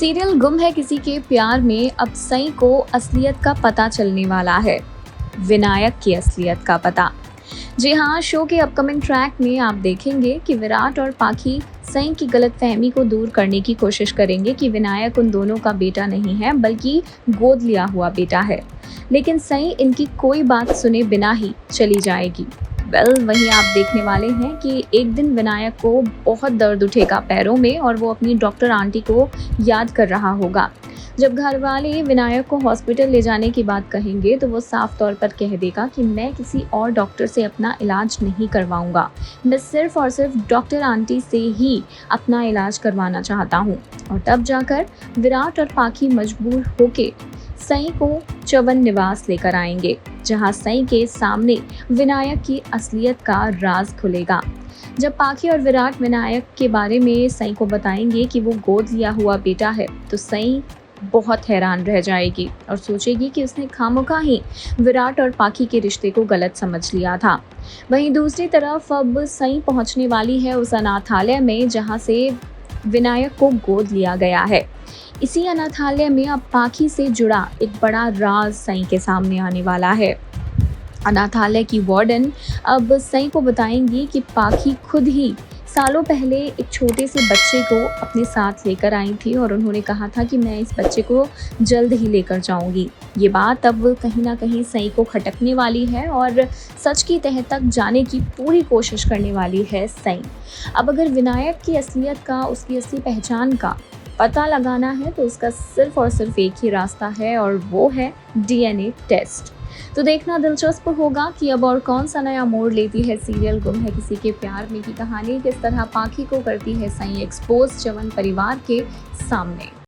Serial गुम है किसी के प्यार में अब सई को असलियत का पता चलने वाला है। विनायक की असलियत का पता। जी हाँ, शो के अपकमिंग ट्रैक में आप देखेंगे कि विराट और पाखी सई की गलतफहमी को दूर करने की कोशिश करेंगे कि विनायक उन दोनों का बेटा नहीं है बल्कि गोद लिया हुआ बेटा है। लेकिन सई इनकी कोई बात सुने बिना ही चली जाएगी। वहीं आप देखने वाले हैं कि एक दिन विनायक को बहुत दर्द उठेगा पैरों में और वो अपनी डॉक्टर आंटी को याद कर रहा होगा। जब घर वाले विनायक को हॉस्पिटल ले जाने की बात कहेंगे तो वो साफ तौर पर कह देगा कि मैं किसी और डॉक्टर से अपना इलाज नहीं करवाऊंगा, मैं सिर्फ और सिर्फ डॉक्टर आंटी से ही अपना इलाज करवाना चाहता हूँ। और तब जाकर विराट और पाखी मजबूर होके सई को चवन निवास लेकर आएंगे, जहां सई के सामने विनायक की असलियत का राज खुलेगा। जब पाखी और विराट विनायक के बारे में सई को बताएंगे कि वो गोद लिया हुआ बेटा है तो सई बहुत हैरान रह जाएगी और सोचेगी कि उसने खामोखा ही विराट और पाखी के रिश्ते को गलत समझ लिया था। वहीं दूसरी तरफ अब सई पहुंचने वाली है उस अनाथालय में जहां से विनायक को गोद लिया गया है। इसी अनाथालय में अब पाखी से जुड़ा एक बड़ा राज सई के सामने आने वाला है। अनाथालय की वार्डन अब सई को बताएंगी कि पाखी खुद ही सालों पहले एक छोटे से बच्चे को अपने साथ लेकर आई थी और उन्होंने कहा था कि मैं इस बच्चे को जल्द ही लेकर जाऊंगी। ये बात अब कहीं ना कहीं सई को खटकने वाली है और सच की तह तक जाने की पूरी कोशिश करने वाली है सई। अब अगर विनायक की असलियत का, उसकी असली पहचान का पता लगाना है तो उसका सिर्फ और सिर्फ एक ही रास्ता है और वो है डीएनए टेस्ट। तो देखना दिलचस्प होगा कि अब और कौन सा नया मोड़ लेती है सीरियल गुम है किसी के प्यार में की कहानी, किस तरह पाखी को करती है सई एक्सपोज चवन परिवार के सामने।